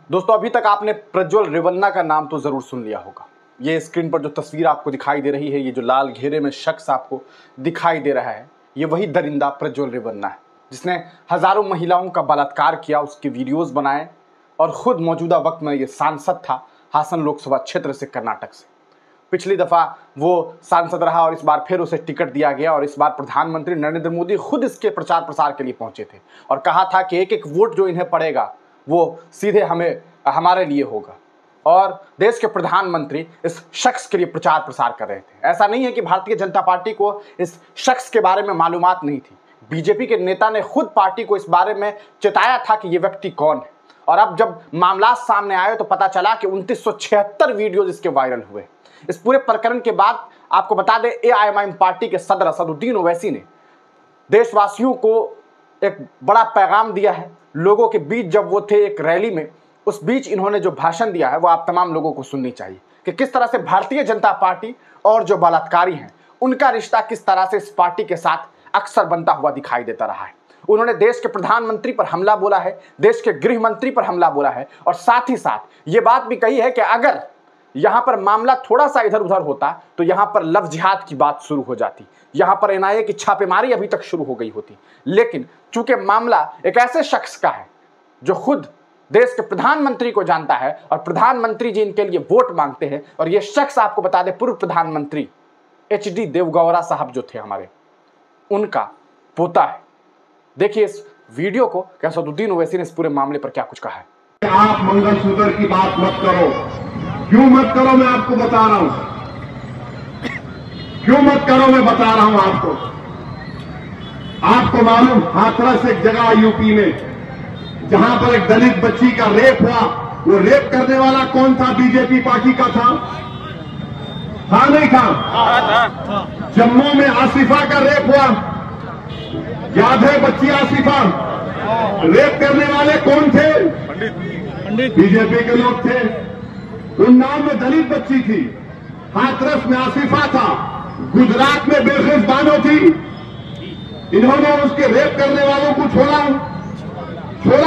दोस्तों, अभी तक आपने प्रज्वल रेवन्ना का नाम तो जरूर सुन लिया होगा। ये स्क्रीन पर जो तस्वीर आपको दिखाई दे रही है, ये जो लाल घेरे में शख्स आपको दिखाई दे रहा है, ये वही दरिंदा प्रज्वल रेवन्ना है जिसने हजारों महिलाओं का बलात्कार किया, उसके वीडियोस बनाए और खुद मौजूदा वक्त में ये सांसद था हासन लोकसभा क्षेत्र से, कर्नाटक से। पिछली दफा वो सांसद रहा और इस बार फिर उसे टिकट दिया गया और इस बार प्रधानमंत्री नरेंद्र मोदी खुद इसके प्रचार प्रसार के लिए पहुंचे थे और कहा था कि एक एक वोट जो इन्हें पड़ेगा वो सीधे हमारे लिए होगा। और देश के प्रधानमंत्री इस शख्स के लिए प्रचार प्रसार कर रहे थे। ऐसा नहीं है कि भारतीय जनता पार्टी को इस शख्स के बारे में मालूमात नहीं थी। बीजेपी के नेता ने खुद पार्टी को इस बारे में चेताया था कि ये व्यक्ति कौन है। और अब जब मामला सामने आए तो पता चला कि 2976 वीडियो इसके वायरल हुए। इस पूरे प्रकरण के बाद आपको बता दें, एआईएमआईएम पार्टी के सदर असदुद्दीन ओवैसी ने देशवासियों को एक बड़ा पैगाम दिया है। लोगों के बीच जब वो थे एक रैली में, उस बीच इन्होंने जो भाषण दिया है वो आप तमाम लोगों को सुननी चाहिए कि किस तरह से भारतीय जनता पार्टी और जो बलात्कारी हैं उनका रिश्ता किस तरह से इस पार्टी के साथ अक्सर बनता हुआ दिखाई देता रहा है। उन्होंने देश के प्रधानमंत्री पर हमला बोला है, देश के गृह मंत्री पर हमला बोला है और साथ ही साथ ये बात भी कही है कि अगर यहां पर मामला थोड़ा सा इधर उधर होता तो यहां पर लव जिहाद की बात शुरू हो जाती, यहां पर एनआईए की छापेमारी अभी तक शुरू हो गई होती। लेकिन चूंकि मामला एक ऐसे शख्स का है जो खुद देश के प्रधानमंत्री को जानता है और प्रधानमंत्री जी इनके लिए वोट मांगते हैं, और यह शख्स आपको बता दें पूर्व प्रधानमंत्री एचडी देवगौड़ा साहब जो थे हमारे, उनका पोता है। देखिए इस वीडियो को कि असदुद्दीन ओवैसी ने इस पूरे मामले पर क्या कुछ कहा है। आप मंगलसूत्र की बात मत करो। क्यों मत करो, मैं आपको बता रहा हूं। क्यों मत करो, मैं बता रहा हूं आपको। आपको मालूम, हाथरस एक जगह यूपी में जहां पर एक दलित बच्ची का रेप हुआ, वो रेप करने वाला कौन था? बीजेपी पार्टी का था नहीं था? जम्मू में आसिफा का रेप हुआ, याद है? बच्ची आसिफा, रेप करने वाले कौन थे? पंडित बीजेपी के लोग थे। उन्नाव में दलित बच्ची थी, हाथरस में आसिफा था, गुजरात में बेखिस बानो थी। इन्होंने उसके रेप करने वालों को छोड़ा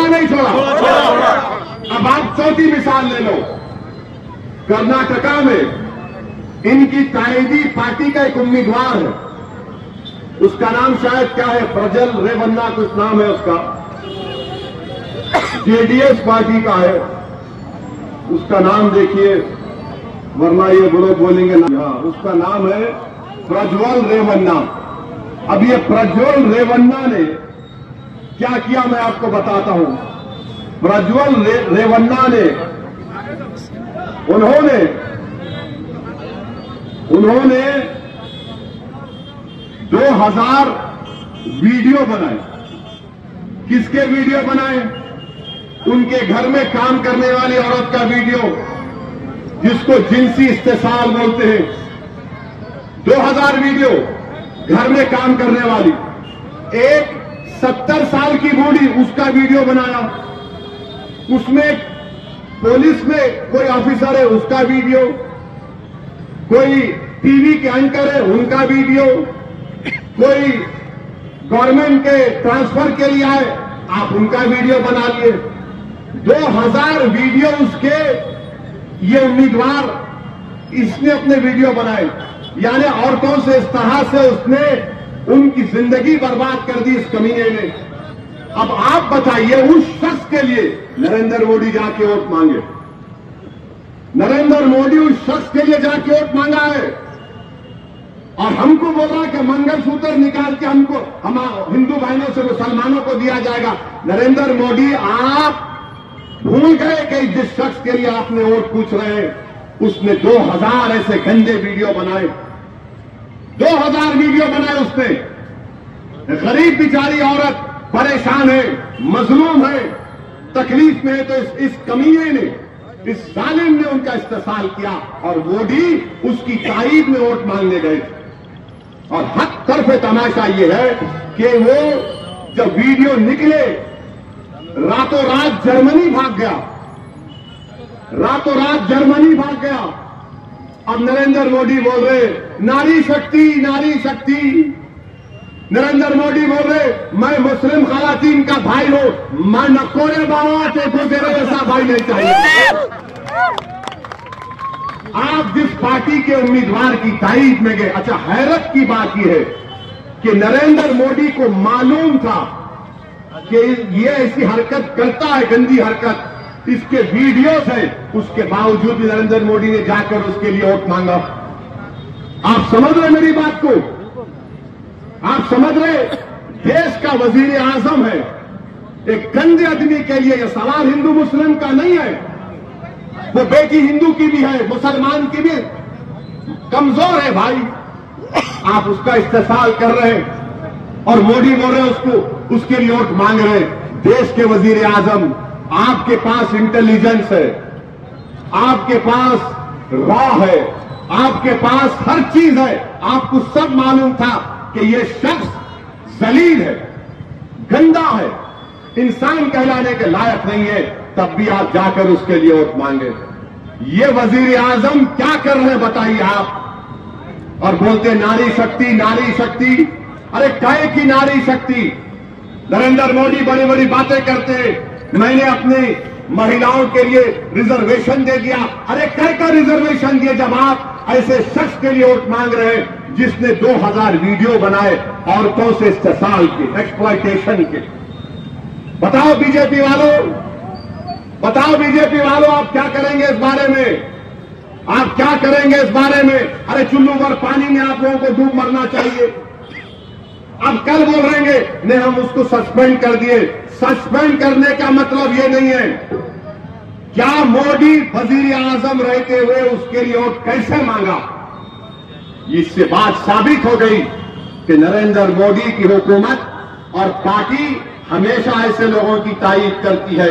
नहीं छोड़ा। अब आप चौथी मिसाल ले लो। कर्नाटका में इनकी ताइदी पार्टी का एक उम्मीदवार है, उसका नाम शायद क्या है, प्रज्वल रेवन्ना कुछ नाम है उसका, जेडीएस पार्टी का है। उसका नाम देखिए, वरना ये लोग बोलेंगे ना। हाँ, उसका नाम है प्रज्वल रेवन्ना। अब ये प्रज्वल रेवन्ना ने क्या किया मैं आपको बताता हूं। प्रज्वल रेवन्ना ने उन्होंने 2000 वीडियो बनाए। किसके वीडियो बनाए? उनके घर में काम करने वाली औरत का वीडियो, जिसको जिनसी इस्तेसाल बोलते हैं। 2000 वीडियो घर में काम करने वाली। एक 70 साल की बूढ़ी, उसका वीडियो बनाया। उसमें पुलिस में कोई ऑफिसर है, उसका वीडियो। कोई टीवी के एंकर है, उनका वीडियो। कोई गवर्नमेंट के ट्रांसफर के लिए आए, आप उनका वीडियो बना लिए। 2000 वीडियो उसके, ये उम्मीदवार इसने अपने वीडियो बनाए। यानी औरतों से इस तरह से उसने उनकी जिंदगी बर्बाद कर दी इस कमीने ने। अब आप बताइए, उस शख्स के लिए नरेंद्र मोदी जाके वोट मांगे। नरेंद्र मोदी उस शख्स के लिए जाके वोट मांगा है और हमको बोल रहा है कि मंगलसूत्र निकाल के हमको, हम हिंदू बहनों से मुसलमानों को दिया जाएगा। नरेंद्र मोदी, आप भूल गए कि जिस शख्स के लिए आपने वोट पूछ रहे हैं, उसने 2000 ऐसे गंदे वीडियो बनाए। 2000 वीडियो बनाए उसने। गरीब बेचारी औरत परेशान है, मजलूम है, तकलीफ में है, तो इस कमीने ने, इस जालिम ने उनका इस्तेसाल किया और मोदी उसकी तारीफ में वोट मांगने गए थे। और हर तरफ तमाशा ये है कि वो जब वीडियो निकले, रातों रात जर्मनी भाग गया। रातों रात जर्मनी भाग गया। अब नरेंद्र मोदी बोल रहे नारी शक्ति, नारी शक्ति। नरेंद्र मोदी बोल रहे मैं मुस्लिम खवातीन का भाई हूं, मैं नकोरे बाबा देखो तेरे जैसा भाई नहीं चाहिए। आप जिस पार्टी के उम्मीदवार की तारीफ में गए, अच्छा हैरत की बात यह है कि नरेंद्र मोदी को मालूम था कि ये ऐसी हरकत करता है, गंदी हरकत, इसके वीडियोस है, उसके बावजूद भी नरेंद्र मोदी ने जाकर उसके लिए वोट मांगा। आप समझ रहे मेरी बात को? आप समझ रहे? देश का वजीर आजम है, एक गंदे आदमी के लिए यह सवाल हिंदू मुस्लिम का नहीं है, वो बेटी हिंदू की भी है, मुसलमान की भी कमजोर है भाई। आप उसका इस्तेसाल कर रहे हैं और मोदी बोल रहे उसको उसके लिए वोट मांग रहे हैं। देश के वजीर आजम, आपके पास इंटेलिजेंस है, आपके पास रॉ है, आपके पास हर चीज है, आपको सब मालूम था कि यह शख्स जलील है, गंदा है, इंसान कहलाने के लायक नहीं है, तब भी आप जाकर उसके लिए वोट मांगे। ये वजीर आजम क्या कर रहे हैं बताइए आप? और बोलते नारी शक्ति, नारी शक्ति। अरे काहे की नारी शक्ति? नरेंद्र मोदी बड़ी बड़ी बातें करते हैं, मैंने अपनी महिलाओं के लिए रिजर्वेशन दे दिया। अरे कह का रिजर्वेशन दिए जब आप ऐसे शख्स के लिए वोट मांग रहे हैं जिसने 2000 वीडियो बनाए औरतों से इस्तेसाल के, एक्सप्लॉयटेशन के। बताओ बीजेपी वालों, बताओ बीजेपी वालों, आप क्या करेंगे इस बारे में? आप क्या करेंगे इस बारे में? अरे चुल्लू भर पानी में आप लोगों को डूब मरना चाहिए। अब कल बोल रहेंगे नहीं हम उसको सस्पेंड कर दिए। सस्पेंड करने का मतलब ये नहीं है। क्या मोदी वजीर आजम रहते हुए उसके लिए वोट कैसे मांगा? इससे बात साबित हो गई कि नरेंद्र मोदी की हुकूमत और पार्टी हमेशा ऐसे लोगों की तारीफ करती है,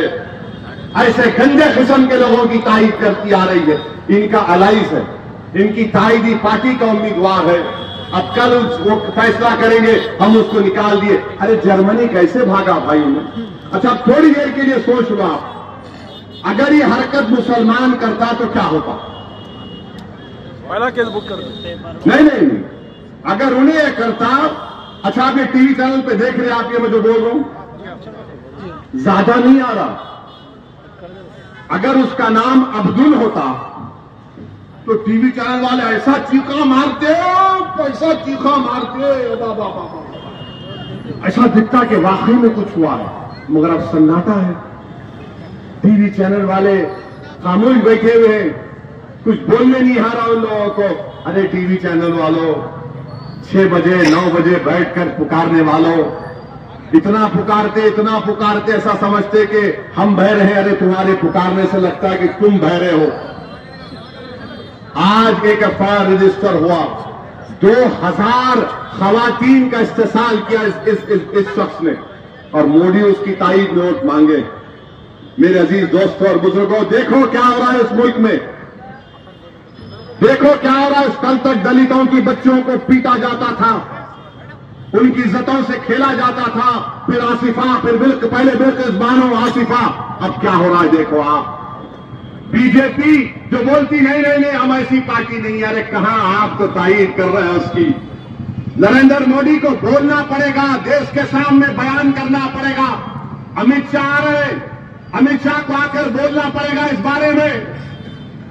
ऐसे गंदे किस्म के लोगों की तारीफ करती आ रही है। इनका अलाइज है, इनकी ताईदी पार्टी का उम्मीदवार है। अब कल वो फैसला करेंगे हम उसको निकाल दिए। अरे जर्मनी कैसे भागा भाई उन्हें? अच्छा थोड़ी देर के लिए सोच लो आप, अगर ये हरकत मुसलमान करता तो क्या होता? पहला केस बुक कर दो। नहीं, अगर उन्हें ये करता। अच्छा आप ये टीवी चैनल पे देख रहे हैं, आप ये मैं जो बोल रहा हूं ज्यादा नहीं आ रहा। अगर उसका नाम अब्दुल होता तो टीवी चैनल वाले ऐसा चीखा मारते, पैसा चीखा मारते, बाबा बाबा, ऐसा दिखता कि वाकई में कुछ हुआ है। मगर अब सन्नाटा है, टीवी चैनल वाले खामोश बैठे हुए हैं, कुछ बोलने नहीं आ रहा उन लोगों को। अरे टीवी चैनल वालों, 6 बजे 9 बजे बैठकर पुकारने वालों, इतना पुकारते ऐसा समझते कि हम बह रहे हैं। अरे तुम्हारे पुकारने से लगता है कि तुम बह रहे हो। आज एक एफआईआर रजिस्टर हुआ, 2000 खवातीन का इस्तेसाल किया इस शख्स ने, और मोदी उसकी तारीफ में वोट मांगे। मेरे अजीज दोस्तों और बुजुर्गों, देखो क्या हो रहा है इस मुल्क में, देखो क्या हो रहा है। कल तक दलितों की बच्चों को पीटा जाता था, उनकी इज्जतों से खेला जाता था, फिर आसिफा, फिर पहले बिल्किस बानो आसिफा, अब क्या हो रहा है देखो आप। बीजेपी जो बोलती नहीं हम ऐसी पार्टी नहीं। अरे कहां, आप तो तारीफ कर रहे हैं उसकी। नरेंद्र मोदी को बोलना पड़ेगा, देश के सामने बयान करना पड़ेगा। अमित शाह आ रहे हैं, अमित शाह को आकर बोलना पड़ेगा इस बारे में।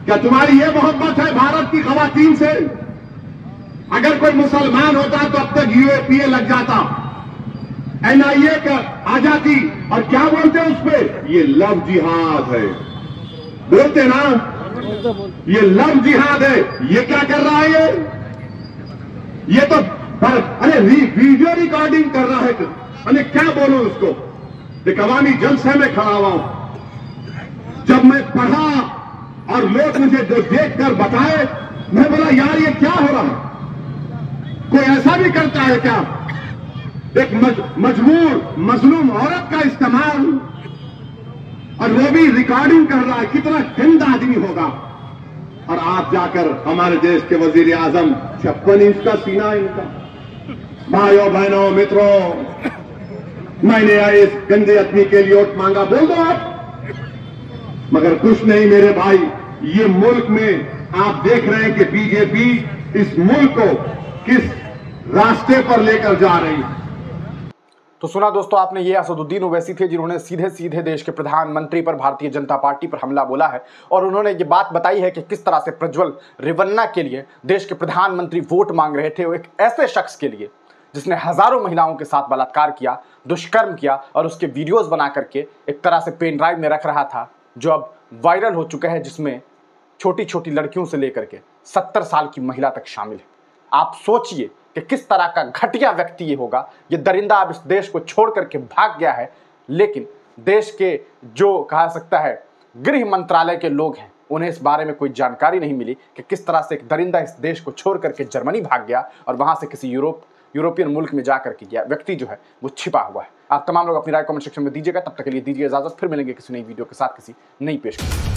क्या तुम्हारी ये मोहब्बत है भारत की खवातीन से? अगर कोई मुसलमान होता तो अब तक यूएपीए लग जाता, एनआईए का आ जाती। और क्या बोलते हैं उस पर? ये लव जिहाद है, बोलते ना, ये लव जिहाद है। ये क्या कर रहा है? ये तो अरे वीडियो रिकॉर्डिंग कर रहा है। अरे क्या बोलूं उसको? एक अवामी जलसे में खड़ा हुआ हूं, जब मैं पढ़ा और लोग मुझे जो देखकर बताए, मैं बोला यार ये क्या हो रहा है? कोई ऐसा भी करता है क्या? एक मजबूर मजलूम औरत का इस्तेमाल, और वो भी रिकॉर्डिंग कर रहा है। कितना गंदा आदमी होगा। और आप जाकर हमारे देश के वजीर आजम, 56 इंच का सीना इनका। भाइयों बहनों मित्रों, मैंने इस गंदे आदमी के लिए वोट मांगा, बोल दो आप। मगर कुछ नहीं मेरे भाई, ये मुल्क में आप देख रहे हैं कि बीजेपी इस मुल्क को किस रास्ते पर लेकर जा रही है। तो सुना दोस्तों आपने, ये असदुद्दीन ओवैसी थे जिन्होंने सीधे सीधे देश के प्रधानमंत्री पर, भारतीय जनता पार्टी पर हमला बोला है और उन्होंने ये बात बताई है कि किस तरह से प्रज्वल रेवन्ना के लिए देश के प्रधानमंत्री वोट मांग रहे थे, वो एक ऐसे शख्स के लिए जिसने हजारों महिलाओं के साथ बलात्कार किया, दुष्कर्म किया और उसके वीडियोस बना करके एक तरह से पेन ड्राइव में रख रहा था, जो अब वायरल हो चुका है, जिसमें छोटी छोटी लड़कियों से लेकर के 70 साल की महिला तक शामिल है। आप सोचिए कि किस तरह का घटिया व्यक्ति ये होगा। ये दरिंदा अब इस देश को छोड़ करके भाग गया है, लेकिन देश के जो कहा सकता है गृह मंत्रालय के लोग हैं, उन्हें इस बारे में कोई जानकारी नहीं मिली कि किस तरह से एक दरिंदा इस देश को छोड़ करके जर्मनी भाग गया और वहां से किसी यूरोपियन मुल्क में जाकर के गया व्यक्ति जो है वो छिपा हुआ है। आप तमाम लोग अपनी राय कमेंट सेक्शन में दीजिएगा। तब तक के लिए दीजिए इजाजत, फिर मिलेंगे किसी नई वीडियो के साथ किसी नई पेशकश।